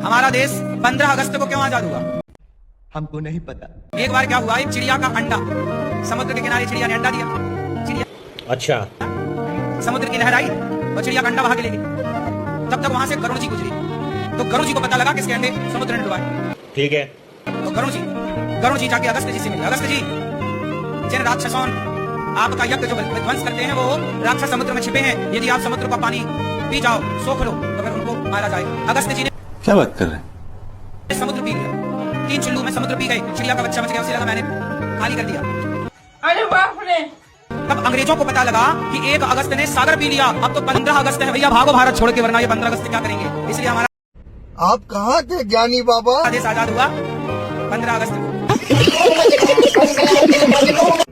हमारा देश 15 अगस्त को क्यों आजाद हुआ? हमको नहीं पता। एक बार क्या हुआ, एक चिड़िया का अंडा, समुद्र के किनारे चिड़िया ने अंडा दिया। चिड़िया अच्छा, समुद्र की लहर आई और चिड़िया का अंडा वहां के ले गई। तब तक वहां से गरुड़ जी गुजरी, तो गरुड़ जी को पता लगा किसके अंडे समुद्र ने डुबाए। ठीक है। तो गरुड़ जी जाके अगस्त जी से मिले। अगस्त जी, जिन राक्षसों आपका यज्ञ जो विध्वंस करते हैं वो राक्षस समुद्र में छिपे हैं, यदि आप समुद्र का पानी पी जाओ, सोख लो, तो फिर उनको मारा जाए। अगस्त जी ने क्या बात कर रहे हैं? समुद्र पी लिया, 3 चुल्लू में समुद्र पी गए। चिड़िया का बच्चा बच गया, उसे लगा मैंने खाली कर दिया। अरे बाप रे! तब अंग्रेजों को पता लगा कि 1 अगस्त ने सागर पी लिया, अब तो 15 अगस्त है, भैया भागो भारत छोड़ के, वरना ये 15 अगस्त क्या करेंगे। इसलिए हमारा आप कहाँ थे ज्ञानी बाबा? देश आजाद हुआ 15 अगस्त को।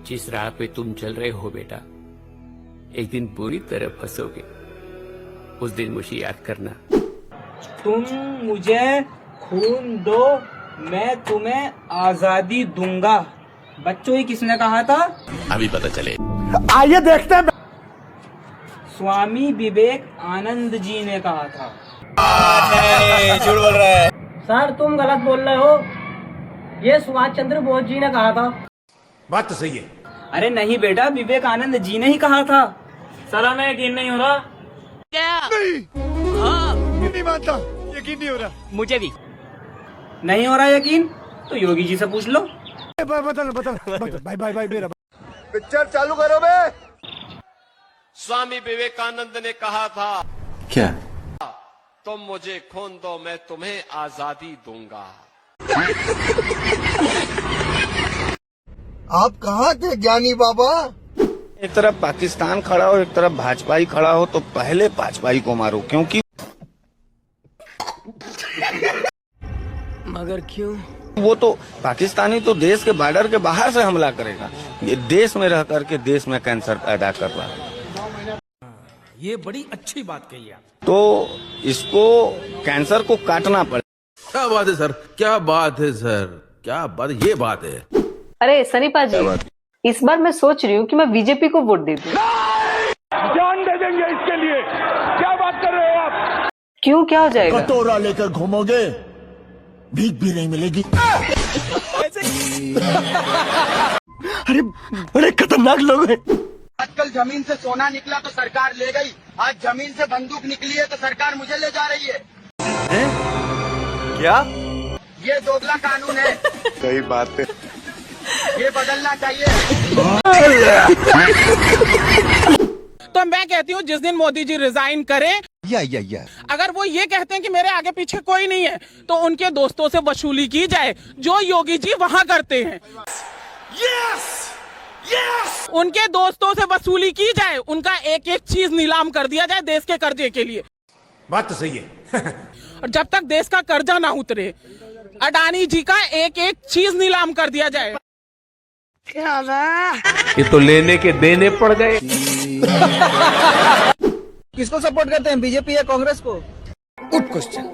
जिस राह पे तुम चल रहे हो बेटा, एक दिन बुरी तरह फंसोगे। उस दिन मुझे याद करना। तुम मुझे खून दो, मैं तुम्हें आजादी दूंगा। बच्चों, ही किसने कहा था? अभी पता चले। आइए देखते हैं। स्वामी विवेकानंद जी ने कहा था। झूठ बोल रहा है सर, तुम गलत बोल रहे हो। ये सुभाष चंद्र बोस जी ने कहा था। बात तो सही है। अरे नहीं बेटा, विवेकानंद जी ने ही कहा था। सर, हमें यकीन नहीं हो रहा। क्या? नहीं मानता, यकीन नहीं हो रहा। मुझे भी नहीं हो रहा यकीन, तो योगी जी से पूछ लो। बता भाई मेरा पिक्चर चालू करो बे। स्वामी विवेकानंद ने कहा था, क्या? तुम मुझे खून दो, मैं तुम्हें आजादी दूंगा। आप कहाँ थे ज्ञानी बाबा? एक तरफ पाकिस्तान खड़ा हो, एक तरफ भाजपाई खड़ा हो, तो पहले भाजपाई को मारो, क्योंकि मगर क्यों? वो तो पाकिस्तानी तो देश के बॉर्डर के बाहर से हमला करेगा, ये देश में रह करके देश में कैंसर पैदा कर रहा है। ये बड़ी अच्छी बात कही आप। तो इसको कैंसर को काटना पड़े। क्या बात है सर, क्या बात है सर, क्या बात, ये बात है। अरे सनीपा जी, इस बार मैं सोच रही हूँ कि मैं बीजेपी को वोट दे दूं। जान दे देंगे इसके लिए। क्या बात कर रहे हो आप? क्यों, क्या हो जाएगा? कटोरा लेकर घूमोगे, भीख भी नहीं मिलेगी। अरे बड़े खतरनाक लोग हैं। आजकल जमीन से सोना निकला तो सरकार ले गई, आज जमीन से बंदूक निकली है तो सरकार मुझे ले जा रही है। क्या? ये दोगला कानून है। सही बात है। ये बदलना चाहिए। तो मैं कहती हूँ जिस दिन मोदी जी रिजाइन करें, या अगर वो ये कहते हैं कि मेरे आगे पीछे कोई नहीं है, तो उनके दोस्तों से वसूली की जाए जो योगी जी वहाँ करते हैं। उनके दोस्तों से वसूली की जाए, उनका एक एक चीज नीलाम कर दिया जाए देश के कर्जे के लिए। बात तो सही है। और जब तक देश का कर्जा ना उतरे, अडानी जी का एक एक चीज नीलाम कर दिया जाए। ये तो लेने के देने पड़ गए। किसको सपोर्ट करते हैं, बीजेपी या कांग्रेस को? Good question,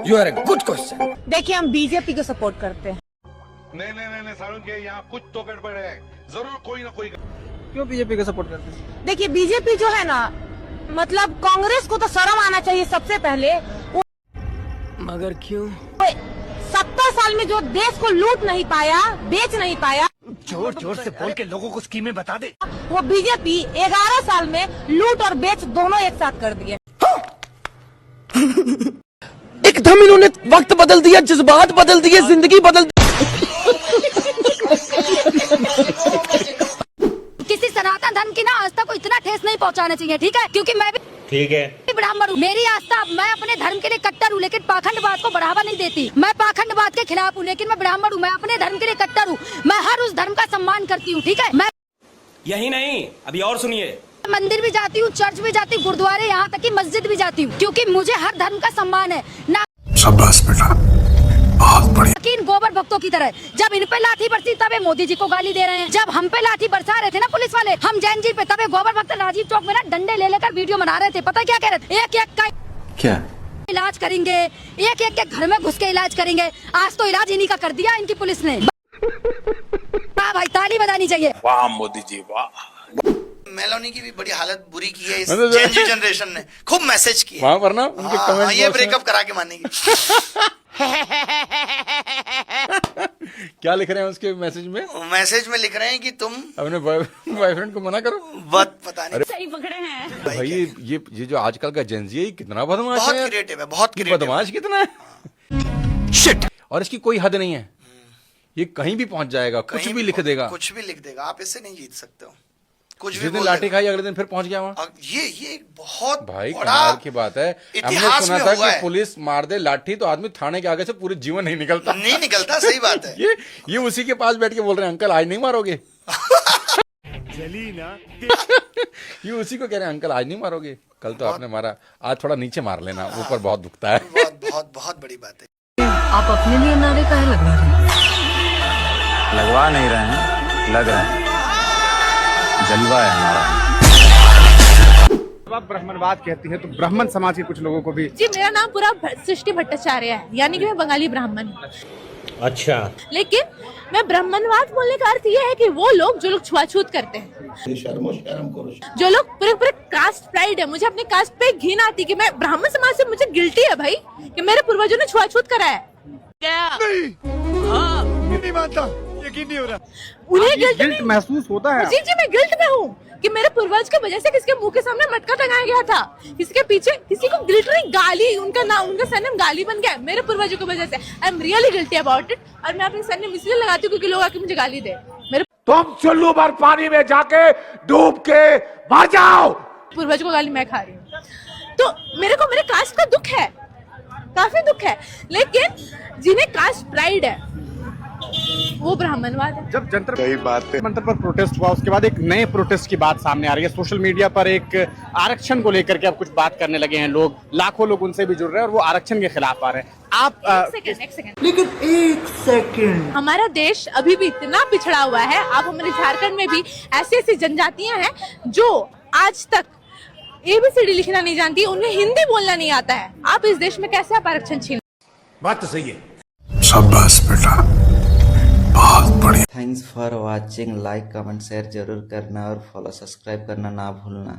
you are a good question. देखिए, हम बीजेपी को सपोर्ट करते हैं। नहीं सारुण के यहाँ कुछ तो गड़बड़ है, जरूर कोई ना कोई। क्यों बीजेपी को सपोर्ट करते हैं? देखिए, बीजेपी जो है ना, मतलब कांग्रेस को तो शर्म आना चाहिए सबसे पहले। मगर क्यों? 70 साल में जो देश को लूट नहीं पाया, बेच नहीं पाया, जोर से बोल के लोगों को स्कीमें बता दे। वो बीजेपी 11 साल में लूट और बेच दोनों एक साथ कर दिए। एकदम इन्होंने वक्त बदल दिया, जज्बात बदल दिए, जिंदगी बदल दी। किसी सनातन धर्म की ना आस्था को इतना ठेस नहीं पहुंचाना चाहिए, ठीक है? क्योंकि मैं भी ठीक है, ब्राह्मण हूँ, मेरी आस्था, मैं अपने धर्म के लिए कट्टर हूँ, लेकिन पाखंडवाद को बढ़ावा नहीं देती। मैं पाखंडवाद के खिलाफ हूँ, लेकिन मैं ब्राह्मण हूँ, मैं अपने धर्म के लिए कट्टर हूँ, मैं हर उस धर्म का सम्मान करती हूँ, ठीक है? मैं यही नहीं, अभी और सुनिए। मंदिर भी जाती हूँ, चर्च भी जाती हूँ, गुरुद्वारे, यहाँ तक कि मस्जिद भी जाती हूँ, क्योंकि मुझे हर धर्म का सम्मान है ना। शाबाश बेटा, बहुत बढ़िया। लेकिन गोबर भक्तों की तरह जब इन पे लाठी बरसी तब ये मोदी जी को गाली दे रहे हैं, जब हम पे लाठी बरसा रहे थे ना पुलिस वाले, हम जैन जी पे, तब ये गोबर भक्त राजीव चौक में ना डंडे ले लेकर वीडियो बना रहे थे। पता क्या कह रहे थे? एक एक का क्या इलाज करेंगे, एक एक के घर में घुस के इलाज करेंगे। आज तो इलाज इन्हीं का कर दिया इनकी पुलिस ने। वाह भाई, ताली बजानी चाहिए। वाह मोदी जी वाह। मेलोनी की भी बड़ी हालत बुरी की है इस जेन जी जनरेशन ने, खूब मैसेज किए। वहाँ पर ना उनके कमेंट ये ब्रेकअप करा के मानेगी। क्या लिख रहे हैं उसके मैसेज में? मैसेज में लिख रहे हैं कि तुम अपने बॉयफ्रेंड को मना करो। बहुत पता नहीं। सही पकड़े हैं भाई ये जो आजकल का जेंजी है, ये कितना बदमाश बहुत है। क्रिएटिव है, बहुत क्रिएटिव। बदमाश कितना है। शिट। और इसकी कोई हद नहीं है, ये कहीं भी पहुंच जाएगा, कुछ भी लिख देगा। कुछ भी लिख देगा, आप इससे नहीं जीत सकते हो। कुछ भी जिस दिन बोल लाठी देगा। खाई अगले दिन फिर पहुंच गया वहां। ये बहुत भाई बड़ा कमाल की बात है। हमने इतिहास सुना में था हुआ कि है। पुलिस मार दे लाठी तो आदमी थाने के आगे से पूरे जीवन नहीं निकलता। नहीं निकलता, सही बात है। ये उसी के पास बैठ के बोल रहे हैं अंकल आज नहीं मारोगे। ये उसी को कह रहे हैं अंकल आज नहीं मारोगे, कल तो आपने मारा, आज थोड़ा नीचे मार लेना, ऊपर बहुत दुखता है। बहुत बहुत बहुत बड़ी बात है। आप अपने लिए नारे काहे लगवा रहे हैं? लगवा नहीं रहे हैं, लग रहे हैं। जलवा है हमारा। जब आप ब्राह्मणवाद कहती हैं तो ब्राह्मण समाज के कुछ लोगों को भी। जी मेरा नाम पूरा सृष्टि भट्टाचार्य है, यानी कि मैं बंगाली ब्राह्मण हूँ। अच्छा। लेकिन मैं ब्राह्मणवाद बोलने का अर्थ ये है कि वो लोग जो लोग छुआछूत करते हैं, जो लोग पूरे कास्ट प्राइड है, मुझे अपने कास्ट पे घिन आती कि मैं ब्राह्मण समाज से, मुझे गिल्टी है भाई कि मेरे पूर्वजों ने छुआछूत करा है। नहीं मानता, यकीन नहीं हो रहा। उन्हें गिल्ट महसूस होता है। जी मैं गिल्ट में हूँ कि मेरे पूर्वज की वजह से किसके मुंह के सामने मटका टंगाया गया था, किसके पीछे किसी को गिल्टरी गाली, उनका नाम, उनका सरनेम गाली बन गया मेरे पूर्वजों की वजह से। I am really guilty about it. और मैं अपनी सरनेम इसलिए लगाती हूँ क्योंकि लोग आके मुझे गाली दे। मेरे तुम चुल्लू भर पानी में जाके डूब के मर जाओ। पूर्वज को गाली मैं खा रही हूँ, तो मेरे को मेरे कास्ट का दुख है, काफी दुख है। लेकिन जिन्हें कास्ट प्राइड है वो ब्राह्मणवाद है। जब जंतर मंतर पर प्रोटेस्ट हुआ, उसके बाद एक नए प्रोटेस्ट की बात सामने आ रही है। सोशल मीडिया पर एक आरक्षण को लेकर के अब कुछ बात करने लगे हैं लोग, लाखों लोग उनसे भी जुड़ रहे हैं और वो आरक्षण के खिलाफ आ रहे हैं। आप एक सेकंड, हमारा देश अभी भी इतना पिछड़ा हुआ है। आप हमारे झारखंड में भी ऐसी ऐसी जनजातियां हैं जो आज तक ABCD लिखना नहीं जानती, उन्हें हिंदी बोलना नहीं आता है। आप इस देश में कैसे आप आरक्षण छीन? बात तो सही है। शाबाश बेटा, बहुत बढ़िया। Thanks for watching. Like comment share जरूर करना और फॉलो सब्सक्राइब करना ना भूलना।